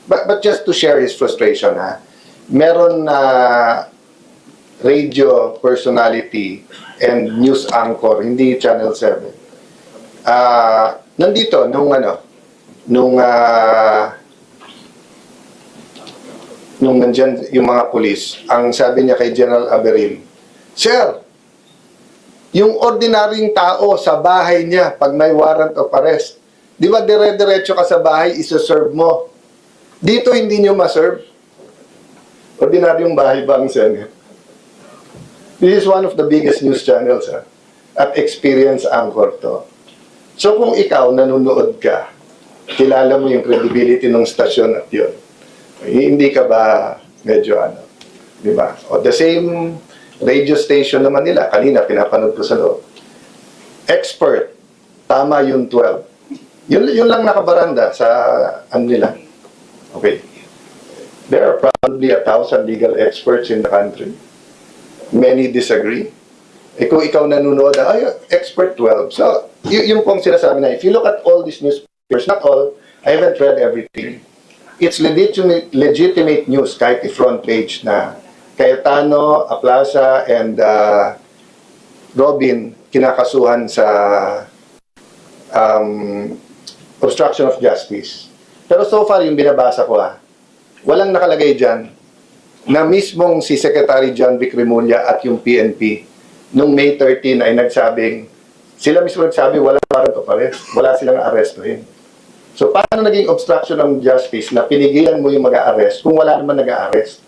But just to share his frustration, ha, meron na radio personality and news anchor, hindi Channel 7. Nandito, nung nandyan yung mga pulis, ang sabi niya kay General Aberil, Sir, yung ordinaryong tao sa bahay niya, pag may warrant of arrest, di ba dire-diretso ka sa bahay, isa-serve mo. Dito hindi nyo ma-serve. Ordinaryong bahay ba ang Senate? This is one of the biggest news channels, ha? At experience anchor to. So kung ikaw nanonood ka, kilala mo yung credibility ng stasyon at yun, hindi ka ba medyo di ba? O the same radio station naman nila, kanina pinapanood ko sa loob. Expert, tama yung 12. Yun lang nakabaranda sa nila. Okay. There are probably 1,000 legal experts in the country. Many disagree. Kung ikaw nanonood, expert 12. So, yung pong sinasabi na, if you look at all these newspapers, not all, I haven't read everything. It's legitimate news, kahit i-front page na Cayetano, Aplaza, and Robin kinakasuhan sa obstruction of justice. Pero so far, yung binabasa ko, walang nakalagay dyan na mismong si Secretary John Vic Remulla at yung PNP nung May 13 ay nagsabing, sila mismo nagsabi, walang warrant of arrest, wala silang arrestuhin. So, paano naging obstruction of justice na pinigilan mo yung mag-a-arrest kung wala naman nag-a-arrest?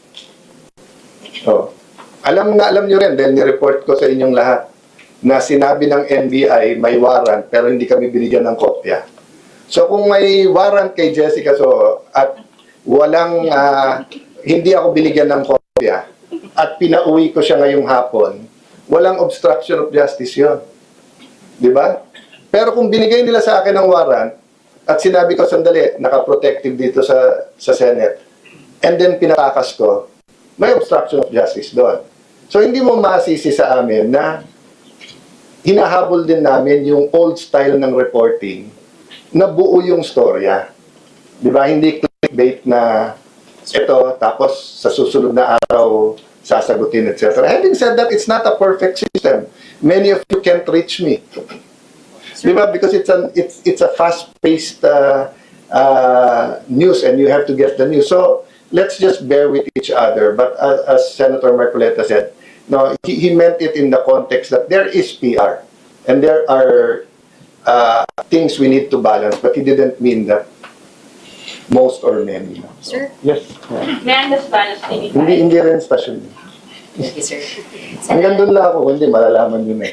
So, alam nyo rin, dahil ni-report ko sa inyong lahat, na sinabi ng NBI may warrant pero hindi kami binigyan ng kopya. So, kung may warrant kay Jessica So at walang, hindi ako binigyan ng kopya at pinauwi ko siya ngayong hapon, walang obstruction of justice yun. Di ba? Pero kung binigay nila sa akin ng warrant, at sinabi ko, sandali, naka-protective dito sa Senate, and then pinatakas ko, may obstruction of justice doon. So, hindi mo masisi sa amin na hinahabol din namin yung old style ng reporting na buo yung storya. Di ba? Hindi clickbait na ito, tapos sa susunod na araw, sasagutin, etc. Having said that, it's not a perfect system. Many of you can't reach me. Diba? Because it's a fast-paced news and you have to get the news. So let's just bear with each other. But as Senator Marcoleta said, no, he meant it in the context that there is PR and there are things we need to balance. But he didn't mean that most or many. Sir? Yes. May I understand TV5? Hindi rin special. Okay, sir. Hanggang doon lang ako, hindi malalaman yun eh.